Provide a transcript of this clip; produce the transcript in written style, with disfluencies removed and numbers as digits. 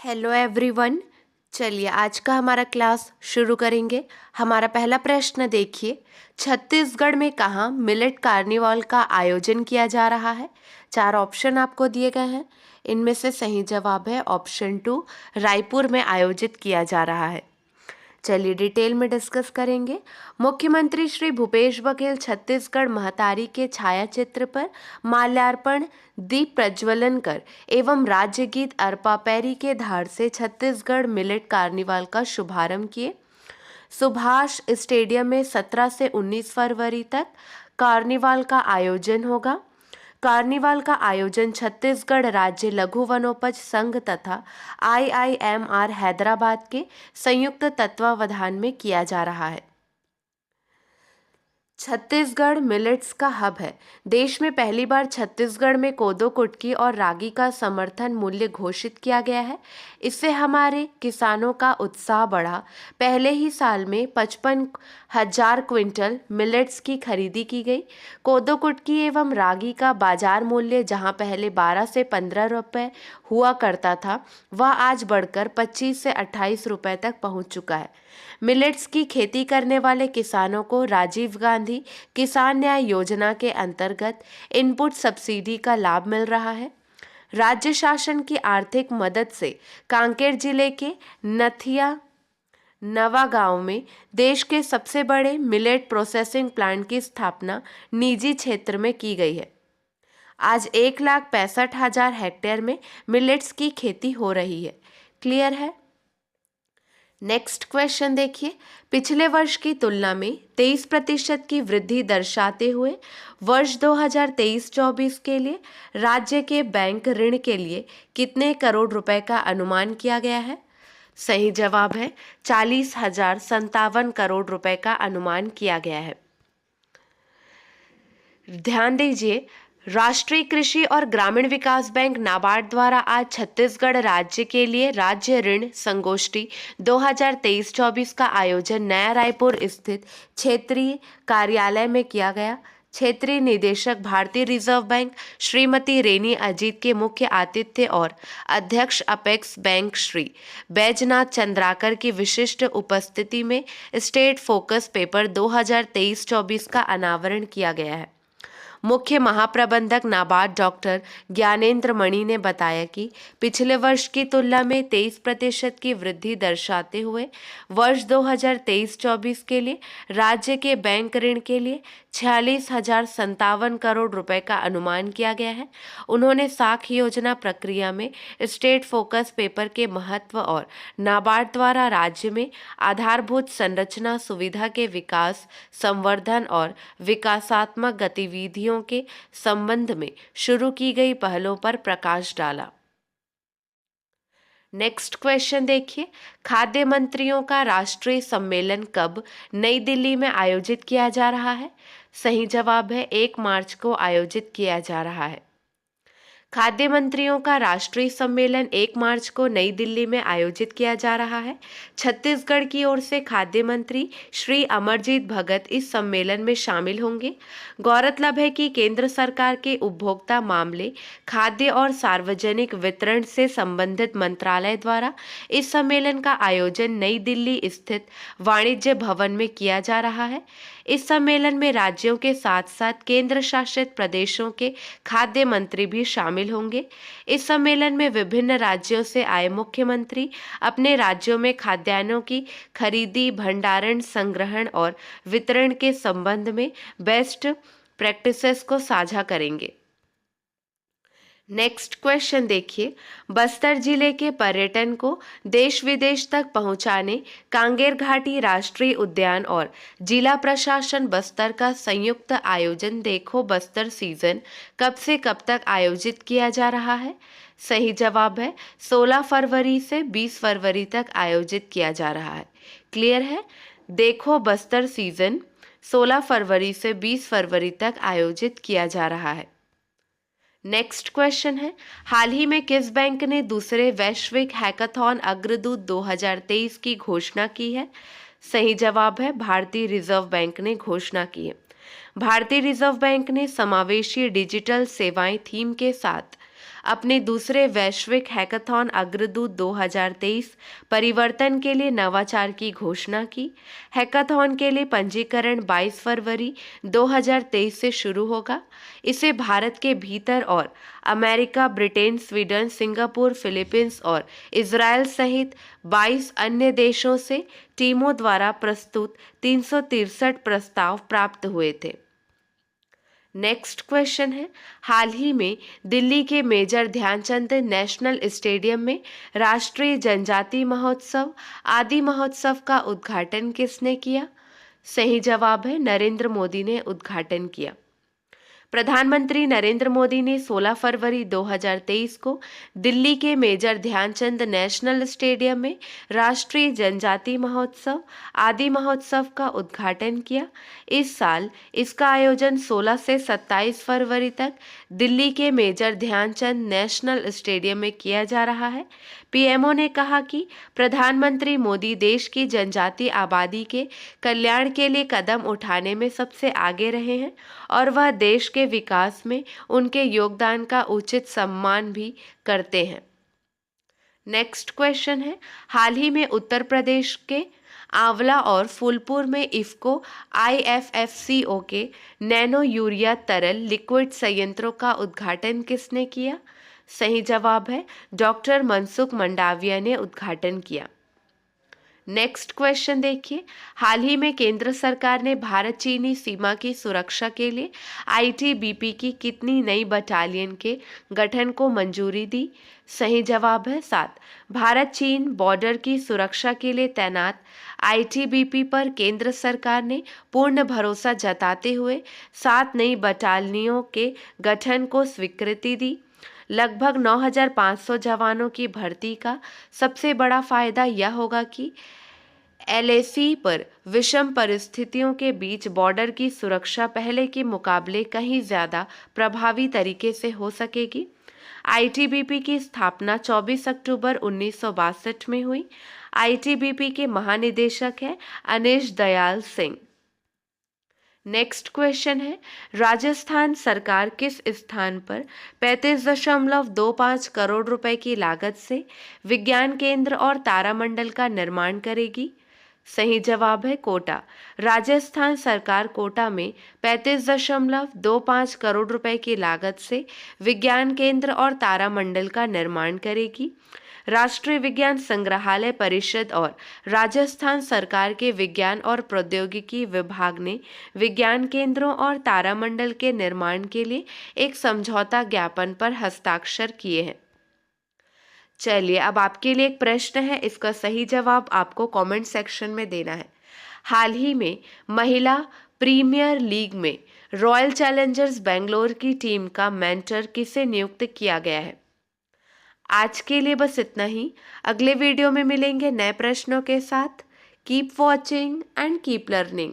Hello everyone. चलिए आज का हमारा क्लास शुरू करेंगे। हमारा पहला प्रश्न देखिए, छत्तीसगढ़ में कहाँ मिलेट कार्निवल का आयोजन किया जा रहा है। 4 ऑप्शन आपको दिए गए हैं, इनमें से सही जवाब है ऑप्शन 2, रायपुर में आयोजित किया जा रहा है। चलिए डिटेल में डिस्कस करेंगे। मुख्यमंत्री श्री भूपेश बघेल छत्तीसगढ़ महतारी के छाया चित्र पर माल्यार्पण, दीप प्रज्वलन कर एवं राज्य गीत अरपा पैरी के धार से छत्तीसगढ़ मिलेट कार्निवाल का शुभारंभ किए। सुभाष स्टेडियम में 17 से 19 फरवरी तक कार्निवाल का आयोजन होगा। कार्निवाल का आयोजन छत्तीसगढ़ राज्य लघु वनोपज संघ तथा IIMR हैदराबाद के संयुक्त तत्वावधान में किया जा रहा है। छत्तीसगढ़ मिलेट्स का हब है। देश में पहली बार छत्तीसगढ़ में कोदो, कुटकी और रागी का समर्थन मूल्य घोषित किया गया है। इससे हमारे किसानों का उत्साह बढ़ा। पहले ही साल में 55,000 क्विंटल मिलेट्स की खरीदी की गई। कोदो, कुटकी एवं रागी का बाजार मूल्य जहां पहले 12 से 15 रुपये हुआ करता था, वह आज बढ़कर 25 से 28 रुपये तक पहुंच चुका है। मिलेट्स की खेती करने वाले किसानों को राजीव गांधी किसान न्याय योजना के अंतर्गत इनपुट सब्सिडी का लाभ मिल रहा है। राज्य शासन की आर्थिक मदद से कांकेर जिले के नथिया नवा गांव में देश के सबसे बड़े मिलेट प्रोसेसिंग प्लांट की स्थापना निजी क्षेत्र में की गई है। आज 1,65,000 हेक्टेयर में मिलेट्स की खेती हो रही है। क्लियर है। नेक्स्ट क्वेश्चन देखिए, पिछले वर्ष की तुलना में 23% की वृद्धि दर्शाते हुए वर्ष 2023-24 के लिए राज्य के बैंक ऋण के लिए कितने करोड़ रुपए का अनुमान किया गया है। सही जवाब है 40,057 करोड़ रुपए का अनुमान किया गया है। ध्यान दीजिए, राष्ट्रीय कृषि और ग्रामीण विकास बैंक नाबार्ड द्वारा आज छत्तीसगढ़ राज्य के लिए राज्य ऋण संगोष्ठी 2023-24 का आयोजन नया रायपुर स्थित क्षेत्रीय कार्यालय में किया गया। क्षेत्रीय निदेशक भारतीय रिजर्व बैंक श्रीमती रेनी अजीत के मुख्य आतिथ्य और अध्यक्ष अपेक्स बैंक श्री बैजनाथ चंद्राकर की विशिष्ट उपस्थिति में स्टेट फोकस पेपर 2023-24 का अनावरण किया गया है। मुख्य महाप्रबंधक नाबार्ड डॉक्टर ज्ञानेंद्र मणि ने बताया कि पिछले वर्ष की तुलना में 23% की वृद्धि दर्शाते हुए वर्ष 2023-24 के लिए राज्य के बैंक ऋण के लिए 46,057 करोड़ रुपए का अनुमान किया गया है। उन्होंने साख योजना प्रक्रिया में स्टेट फोकस पेपर के महत्व और नाबार्ड द्वारा राज्य में आधारभूत संरचना सुविधा के विकास, संवर्धन और विकासात्मक गतिविधियों के संबंध में शुरू की गई पहलों पर प्रकाश डाला। नेक्स्ट क्वेश्चन देखिए, खाद्य मंत्रियों का राष्ट्रीय सम्मेलन कब नई दिल्ली में आयोजित किया जा रहा है। सही जवाब है 1 मार्च को आयोजित किया जा रहा है। खाद्य मंत्रियों का राष्ट्रीय सम्मेलन 1 मार्च को नई दिल्ली में आयोजित किया जा रहा है। छत्तीसगढ़ की ओर से खाद्य मंत्री श्री अमरजीत भगत इस सम्मेलन में शामिल होंगे। गौरतलब है कि केंद्र सरकार के उपभोक्ता मामले, खाद्य और सार्वजनिक वितरण से संबंधित मंत्रालय द्वारा इस सम्मेलन का आयोजन नई दिल्ली स्थित वाणिज्य भवन में किया जा रहा है। इस सम्मेलन में राज्यों के साथ साथ केंद्र शासित प्रदेशों के खाद्य मंत्री भी शामिल होंगे। इस सम्मेलन में विभिन्न राज्यों से आए मुख्यमंत्री अपने राज्यों में खाद्यान्नों की खरीदी, भंडारण, संग्रहण और वितरण के संबंध में बेस्ट प्रैक्टिसेस को साझा करेंगे। नेक्स्ट क्वेश्चन देखिए, बस्तर जिले के पर्यटन को देश विदेश तक पहुंचाने कांगेर घाटी राष्ट्रीय उद्यान और जिला प्रशासन बस्तर का संयुक्त आयोजन देखो बस्तर सीजन कब से कब तक आयोजित किया जा रहा है। सही जवाब है 16 फरवरी से 20 फरवरी तक आयोजित किया जा रहा है। क्लियर है। देखो बस्तर सीजन 16 फरवरी से 20 फरवरी तक आयोजित किया जा रहा है। नेक्स्ट क्वेश्चन है, हाल ही में किस बैंक ने दूसरे वैश्विक हैकाथॉन अग्रदूत 2023 की घोषणा की है। सही जवाब है भारतीय रिजर्व बैंक ने घोषणा की है। भारतीय रिजर्व बैंक ने समावेशी डिजिटल सेवाएं थीम के साथ अपने दूसरे वैश्विक हैकाथॉन अग्रदूत 2023 परिवर्तन के लिए नवाचार की घोषणा की। हैकाथॉन के लिए पंजीकरण 22 फरवरी 2023 से शुरू होगा। इसे भारत के भीतर और America, Britain, Sweden, Singapore, Philippines और इजराइल सहित 22 अन्य देशों से टीमों द्वारा प्रस्तुत 363 प्रस्ताव प्राप्त हुए थे। नेक्स्ट क्वेश्चन है, हाल ही में दिल्ली के मेजर ध्यानचंद नेशनल स्टेडियम में राष्ट्रीय जनजाति महोत्सव आदि महोत्सव का उद्घाटन किसने किया? सही जवाब है नरेंद्र मोदी ने उद्घाटन किया। प्रधानमंत्री नरेंद्र मोदी ने 16 फरवरी 2023 को दिल्ली के मेजर ध्यानचंद नेशनल स्टेडियम में राष्ट्रीय जनजाति महोत्सव आदि महोत्सव का उद्घाटन किया। इस साल इसका आयोजन 16 से 27 फरवरी तक दिल्ली के मेजर ध्यानचंद नेशनल स्टेडियम में किया जा रहा है। पीएमओ ने कहा कि प्रधानमंत्री मोदी देश की जनजाति आबादी के कल्याण के लिए कदम उठाने में सबसे आगे रहे हैं और वह देश के विकास में उनके योगदान का उचित सम्मान भी करते हैं। नेक्स्ट क्वेश्चन है, हाल ही में उत्तर प्रदेश के आंवला और फूलपुर में इफ्को IFFCO के नैनो यूरिया तरल लिक्विड संयंत्रों का उद्घाटन किसने किया? सही जवाब है डॉक्टर मनसुख मंडाविया ने उद्घाटन किया। नेक्स्ट क्वेश्चन देखिए, हाल ही में केंद्र सरकार ने भारत चीनी सीमा की सुरक्षा के लिए ITBP की कितनी नई बटालियन के गठन को मंजूरी दी? सही जवाब है 7। भारत चीन बॉर्डर की सुरक्षा के लिए तैनात ITBP पर केंद्र सरकार ने पूर्ण भरोसा जताते हुए 7 नई बटालियनों के गठन को स्वीकृति दी। लगभग 9,500 जवानों की भर्ती का सबसे बड़ा फायदा यह होगा कि LAC पर विषम परिस्थितियों के बीच बॉर्डर की सुरक्षा पहले के मुकाबले कहीं ज़्यादा प्रभावी तरीके से हो सकेगी। ITBP की स्थापना 24 अक्टूबर 1962 में हुई। ITBP के महानिदेशक हैं अनिश दयाल सिंह। नेक्स्ट क्वेश्चन है, राजस्थान सरकार किस स्थान पर 35.25 करोड़ रुपए की लागत से विज्ञान केंद्र और तारामंडल का निर्माण करेगी? सही जवाब है कोटा। राजस्थान सरकार कोटा में 35.25 करोड़ रुपए की लागत से विज्ञान केंद्र और तारामंडल का निर्माण करेगी। राष्ट्रीय विज्ञान संग्रहालय परिषद और राजस्थान सरकार के विज्ञान और प्रौद्योगिकी विभाग ने विज्ञान केंद्रों और तारामंडल के निर्माण के लिए एक समझौता ज्ञापन पर हस्ताक्षर किए हैं। चलिए, अब आपके लिए एक प्रश्न है, इसका सही जवाब आपको कमेंट सेक्शन में देना है। हाल ही में महिला प्रीमियर लीग में रॉयल चैलेंजर्स बेंगलोर की टीम का मेंटर किसे नियुक्त किया गया है? आज के लिए बस इतना ही। अगले वीडियो में मिलेंगे नए प्रश्नों के साथ। Keep watching and keep learning.